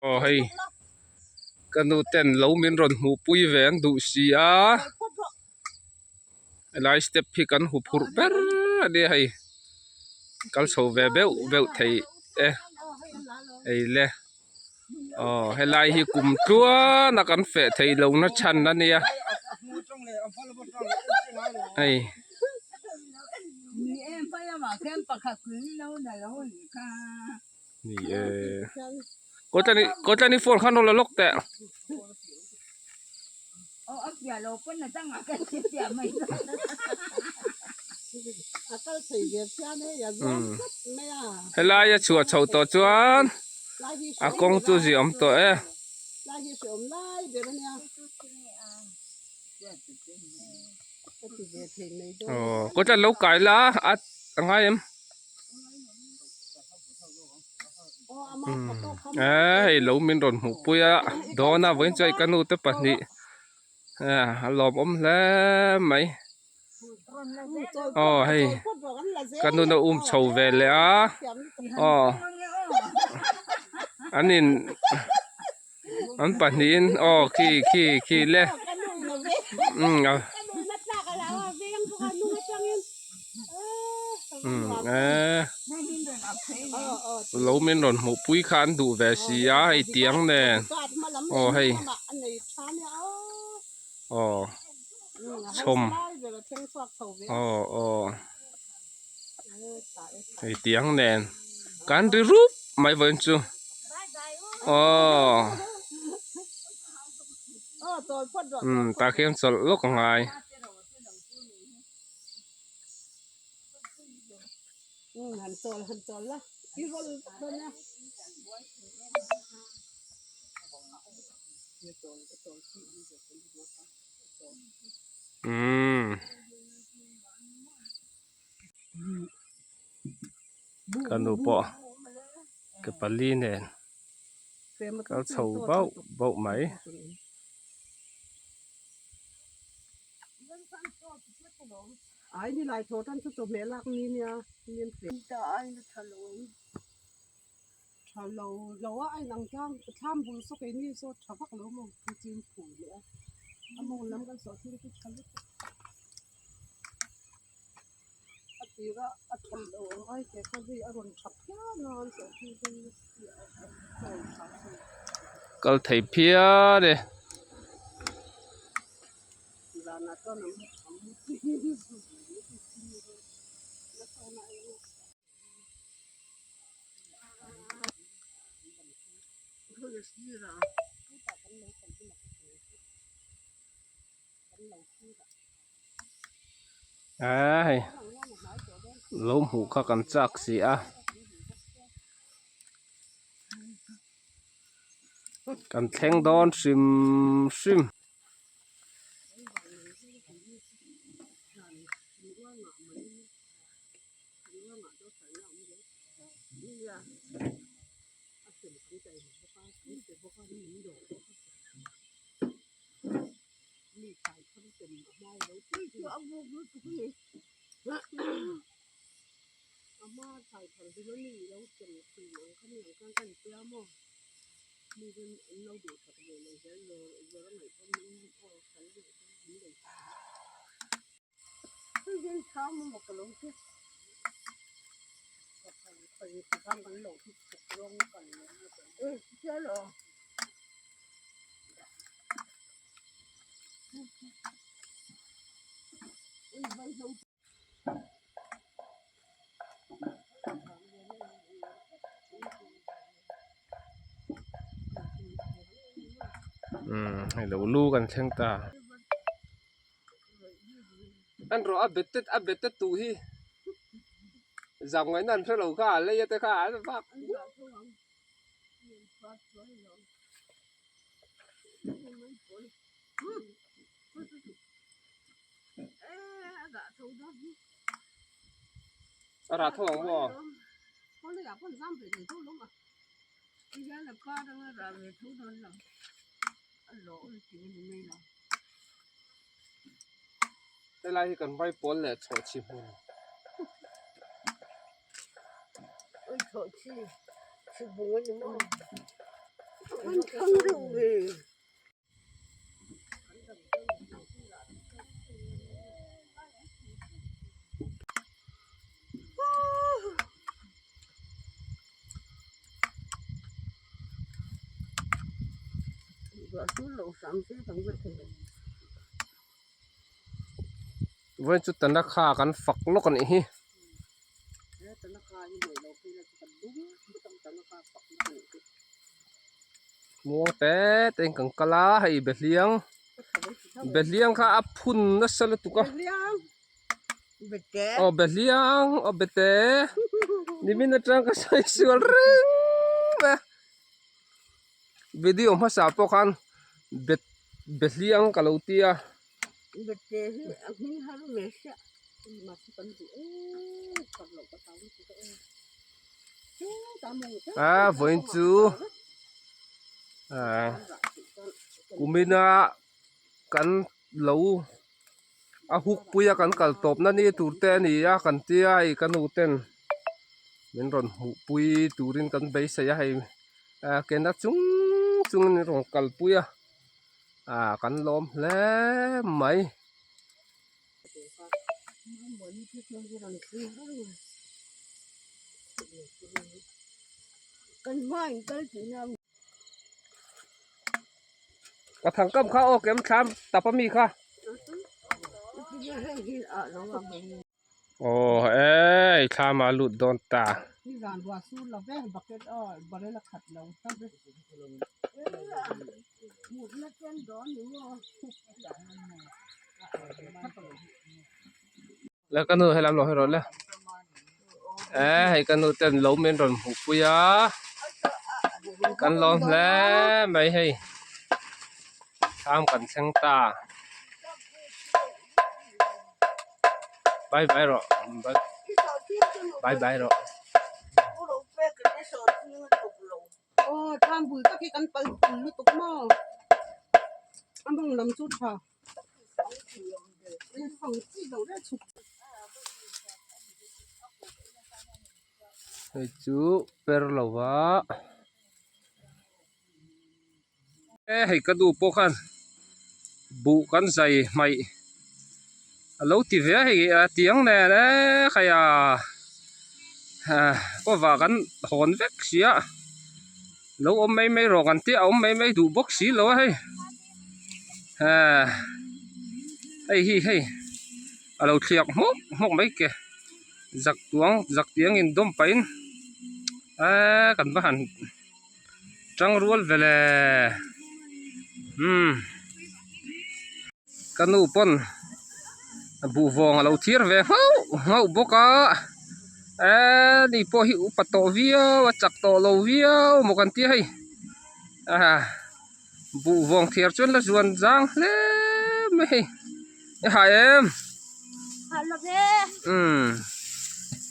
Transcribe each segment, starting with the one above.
hay kanu ten lo min ron hu pui ven du sia lai step phi kan hu phur ber ade hay kal so ve beu thei ei le helai hi kum tua na kan fe thei lo na chan na nia ai ni ko tani phone khan lo lok te ya lo pun na tang akan sia mai akal thei ge sia ne ya zo me ya helai ya chua chau to chuan a kong tu ji om to lai hi som lai be ne ko ta lo kai la at angai em hey lo min ron hu puya do na wen chai kanu te pani lom om le mai hey kanu na chau ve le anin an panin ki le lo min ron hu pui khan du ve sia ai tiang ne hay chom ai tiang nen kan ri rup mai ven chu ta khem sol lok ngai han tol la i rol na kanu po ke pali nen kal chau bau mai ai ni lai tho tan chu me lak ni nia nin pe ta ai na thalo lo ai nang jang tham bul so ke ni so thawak lo mo chin phu le among lam kan so thi ki chal atira athal lo ai ke ka bi aron thap ya non so thi kal thei phia de la na to nam ai lom hu kha kan chak si kan thleng don sim ama thai thal di lo ni lo chen ti lo kan yang kan tia mo ni den lo do thak le le lo ngai kan ni kan ni le den cha mo ka lo ti ka ni kan kan lo ti lo kan tia lo hay lo lu kan thleng ta an ro a betet tu hi zam ngai nan thlo ka le ya te kha ba ra thong mo có lẽ là con giam phải để thu lắm mà bây giờ là qua đó là về thu thôi là lỗ thì mình là đây là cái con vai bốn lệ chỗ chim hồn ôi chỗ chi buồn nữa มันทั้งรูเว้ยว่าสู้เรา30ทั้งหมดเลย เว้นจุดตนาคากันฝักลกกันอี ธนาคารนี่เราไปแล้วจะดุ้งไม่ต้องธนาคารปักนี่ มัวแต่เต็งกังกะลาให้เบ็ดเลี้ยงค่ะอับพุ่นนัสละตุกะ เลี้ยงเบ็ดแก อ๋อเบ็ดเลี้ยงอ๋อเบ็ดเตนี่มินจังก็ใส่สวลริงนะวิดีโอมาสาปกันเบ็ดเลี้ยงกะโลเตีย เบ็ดแกอันนี้ฮารุเมชะมาสิกันดูกับเราก็ตามที่ตัวตามมึง เว้นจูกูมินะกันเหลาหุกปุยกันกัลตบนั่นนี่ตูเตนี่ยกันเตียไอกันอูเตนเหมือนรอนหุกปุยตูรินกันไปเสียให้เกณฑ์จุงนี่รองกัลปุยกันล้อมแล้วไหมกันไม่กันสินะ กระถังก้มข้าวเก็บชามตับปมีค่ะโอ้เอ้ยชามาหลุดโดนตา ที่ร้านวาสูเราแบ่งบักเก็ตบริละขัดเราตั้งแต่หมดแล้วเจ้าดอนอยู่ว่า แล้วก็นูให้ลำหล่อให้รถแล้วให้กันนูเต้นล้มเป็นรอนหุกปุยกันล้อมแล้วไม่ให้ทำกันเส้นตาบายบายหรอบายบายหรอโอ้ทำบุญก็แค่กันไปไม่ตกหม้ออันต้องนำชุดค่ะฝั่งที่เราได้ชุด ให้จูเปรลวะให้กระดูปกันบุกันใส่ไม่เราตีเวียให้เตียงแน่นะใครก็ว่ากันหอนเวกเสียเราอมไม่รอกันเตี้ยอมไม่ดูบกสีเราให้ให้เราเทียกหกไม่เกะจักตวงจักเตียงอินดมไปกันบ้านจังรัวเวลกันนูปนบูวงเราเทียร์เวเขาบกนี่พอหิวปัตโตวิวจักโตโลวิวมกันเตี้ยให้บูวงเทียร์จนละจวนจังเลยไม่หายฮัลโหล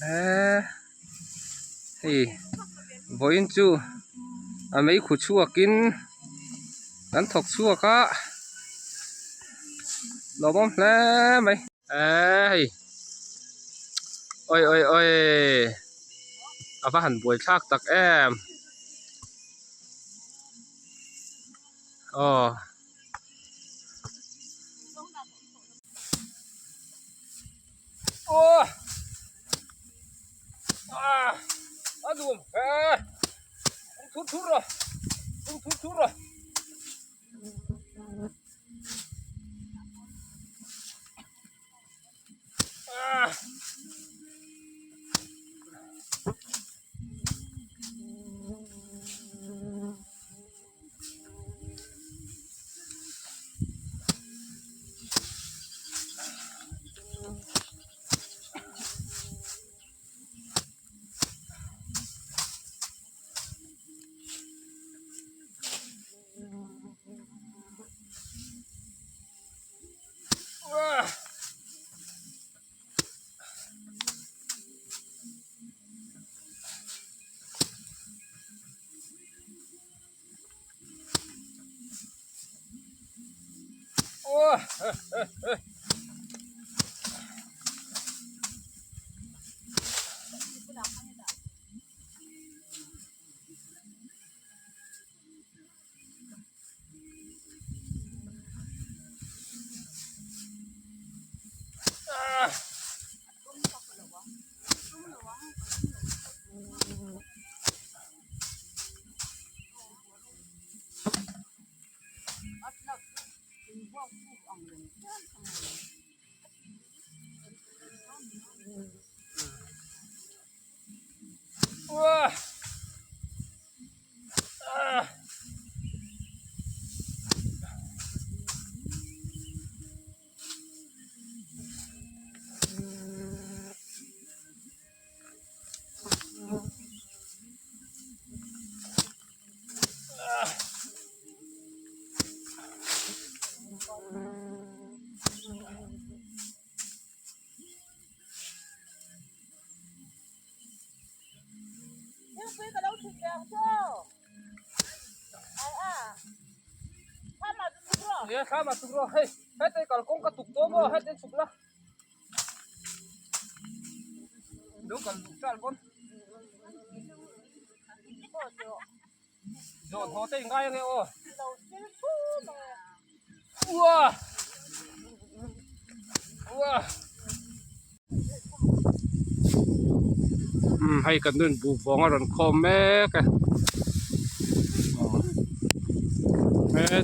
เฮ้บอยจูไม่ขุดชัวกินนั้นถกชัวก็ลมแล้วไหมโอ้ยอาฟ้าหันบวยชากตักแอมอ๋อโอ้ดูทุรโอ้ ว้าเนี่ยข้ามาสุกแล้วเฮ้ยให้เตะก่อนกงกระตุกตัวบ่ให้เตะสุกละดูกันจัลบนโดนหัวเตะง่ายเลยโอ้ว้าว้าให้กันนู่นบูฟองอร่อยคอมแม่กัน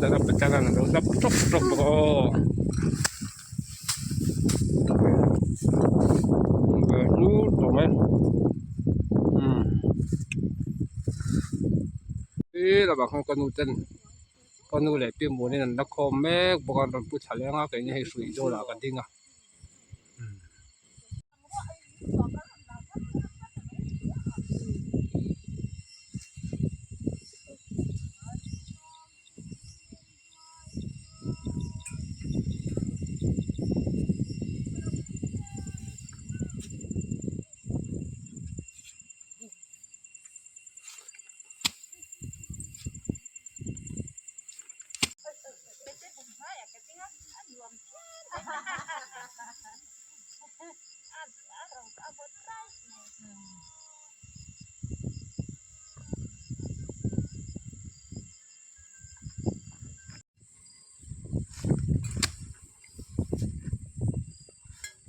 แต่เราไปจังกันเราดับจบโอ้รู้ถูกไหมเราบอกให้กันนู่นเต้นกันนู่นเลยเปลี่ยนหมวดนี่นั่นนักคอมแม่บอกกันเราพูดเฉลี่ยง่ายกันนี่ให้สุยโดละกันดิ้งอ่ะ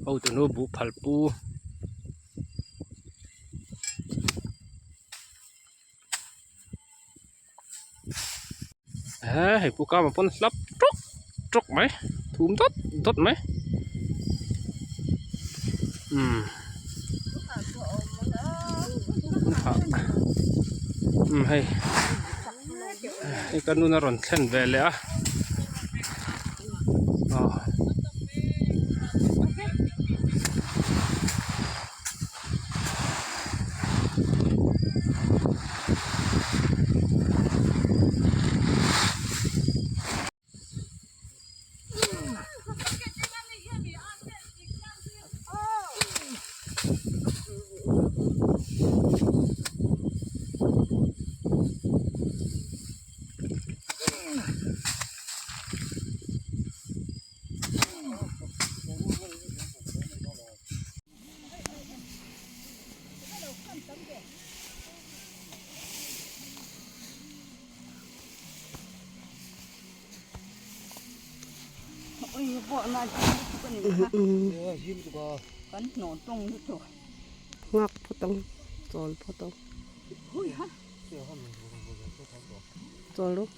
เอาตัวนู้นบุพัลปูให้ปูก้ามาพ่นลับจกไหมทุ่มดไหมให้กันนู่นน่ะร้อนแค่นเวลเลยอ่ะกันหนอนตรงนี้ตัว งักพอต้องจอลพอต้องจอลลูก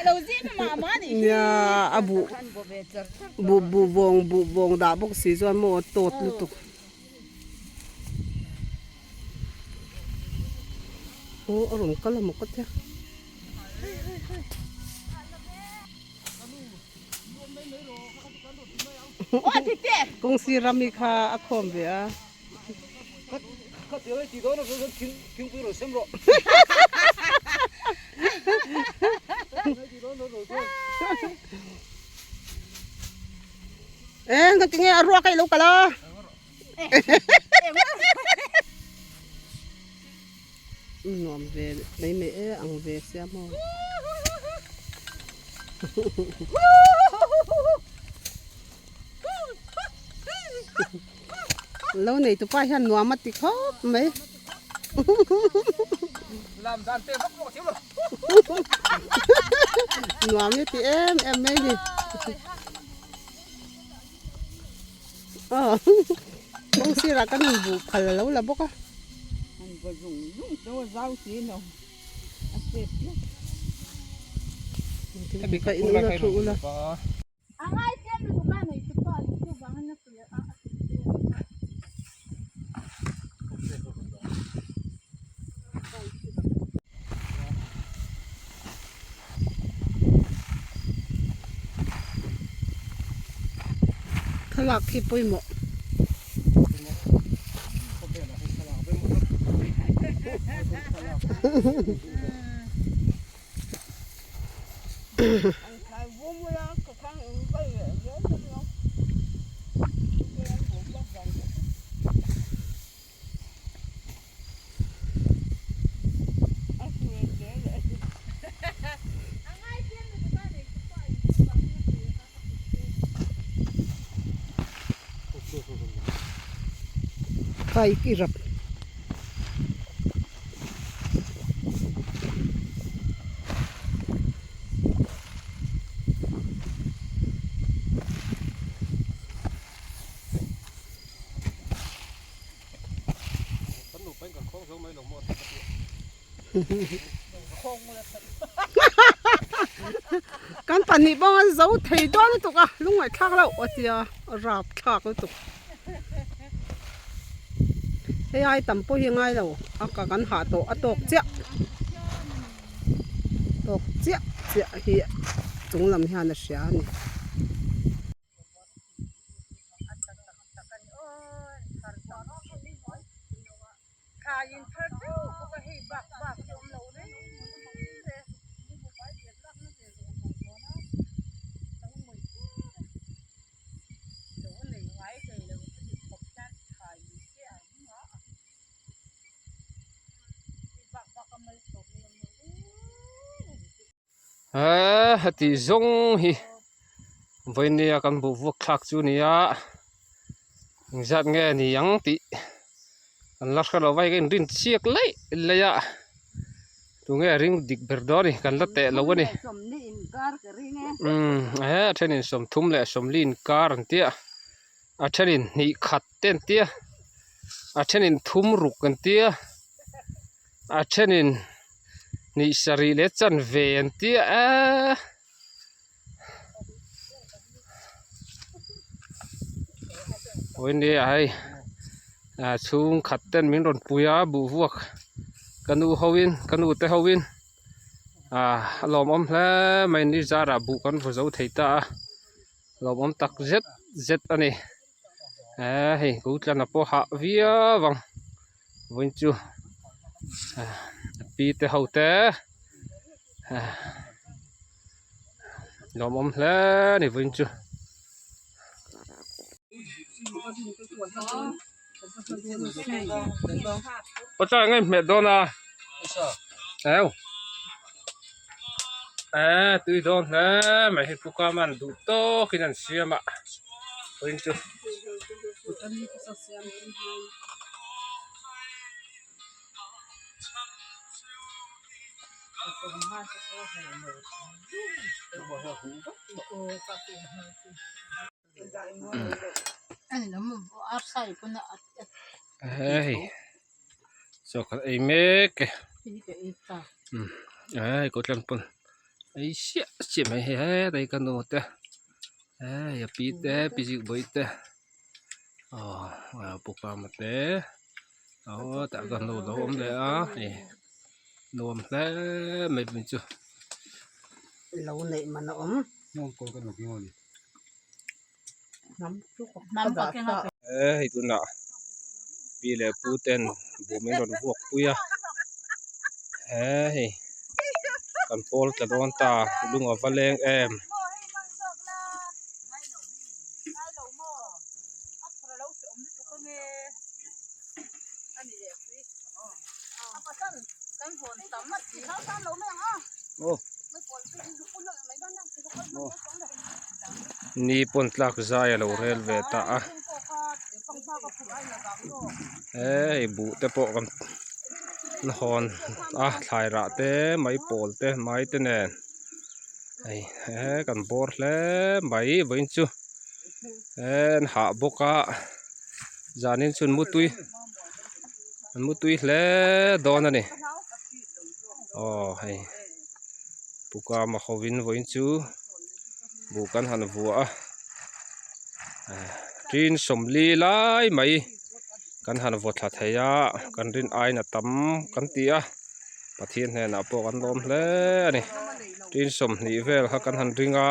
เราสิมามาดิ เนี่ยอาบุวงดาบกสีจวนโมโตดลุตุกโอ้อารมณ์ก็ละมกก็เถอะโอ้ติเต้ กงสีรามิคาอคอมเบียก็เดี๋ยวไอ้จีโดนก็ทิ้งไปหรอเสมอก็จริงๆรัวใครลูกกันล่ะนอมเวไม่เมออังเวเสียมั้งแล้วไหนตัวป้าฉันนัวมาติคอบไหมลำดันเต้นรักโลกเชียวเลยนัวมีติเอ็มไม่ดิต้องสิรักกันบุพแล้วละบอกอ่ะ ก็ยุ่งตัวเจ้าสิเนาะอาเสร็จแล้ว Ka inu na tu la. Angai tiap tu kan itu pak itu bangan nak ya. Thalak ki poi mo. Kai vô mua la cái khang cái gì đó. Kai ki rap. Kan pan ni bang zo thei don tu ka lungai thak lo atia rap thak tu ei ai tam po hi ngai lo aka kan ha to atok chia tok chia chia hi chung lam hian na sia ni Kain tertu bukan hebak bak jom lo ni. Hati zong hi voi ni akan bu vuk thak chu ni a zat nge ni yang ti an las ka lo vai gen rin chiek lai le ya tu nge ring dik berdori kan la te lo ni Som ni in gar cái ri nghe. thenin som thum le som lin kar an tia a thenin ni khat ten tia a thenin thum ruk kan tia a thenin ni sari le chan ve an tia oi ni ai chung khat ten min ron puya bu vuak kanu howin kanu te howin lom om hle mai ni zara bu kan vo zo theita lom om tak zet zet ani hei ku tlan po ha via wang voin chu pi te ho te lom om hle ni voin chu có cho ngay mẹ đón à đâu tùy đón nè mày hết phụ ca man đủ to khi nào xia mà quên chưa Anh nó muốn áp sai con nó so cái ấy mẹ cái cái ta. có chân pun ấy xia mày hết đây cái nô te ya pi te pi chịu bơi te phụ ca mà te tại cái nô đó ôm đấy nô ôm thế mày bên chưa lo nei man om Non ko ka no ki ngoli. nam chu ko Nam có cái nào itu nak pi le pu ten bu men ron vuak puya kan pol ta don ta lunga valeng em ni pon tlak zaya lo rel ve ta bu te po kan hon thlai ra te mai pol te mai te nen kan bor hle mai voin chu ha boka zanin chun mutui มันมุตุยแลดอนนี่อ๋อให้ปุกามาเขาวินวินจูบุกันหันวัวจีนสมลีไล่ไหมกันหันวัวทัดเฮียกันรินไอน่ะตำกันเตียประเทศเนี่ยน่ะปกันลมแลนี่จีนสมนี่เวลเขากันหันริงะ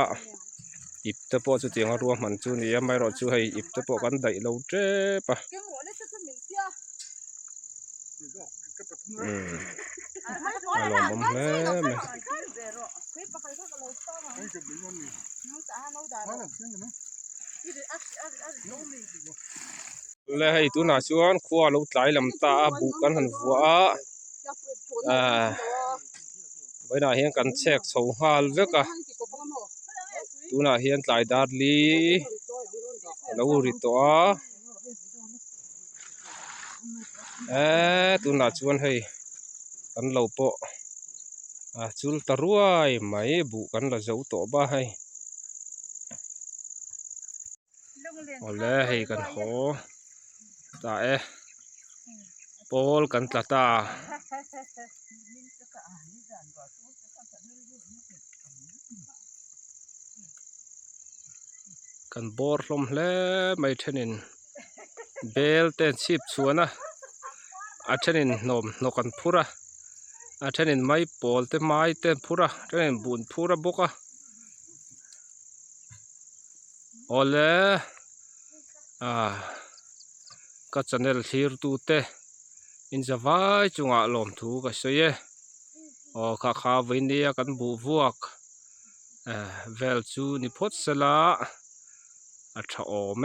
อิบตะปอจุดเตียงรวมมันจูนี่ไม่รอจูให้อิบตะปอกันได้เราเจ็บอารมณ์มันเลยไหมเลยให้ตัวน่าชวนครัวเราใจลำตาบุกกันหันหัวไว้น่าเห็นกันเช็คส่งหาลเวกะตัวน่าเห็นใจดาร์ลีเราริตัวตัวน่าชวนให้กันเราโปจุลตรวยไหมบุกันเราจะตัวบ้าให้เอาเลยให้กันขอตาปอลกันตากันบอร์ลมเล่ไม่เทนินเบลเตนชิบชวนนะอาเทนินนกันพูระอาเทนินไม่ปอลเตไม่เตนพูระเทนินบุญพูระบุกะเอาเลยก็จะเนลฮิร์ตูเตอินจะไว้จุงอาลมถูกเสียข้าวินเดียกันบูวกเวลจูนิพอดสละอัฐโอเม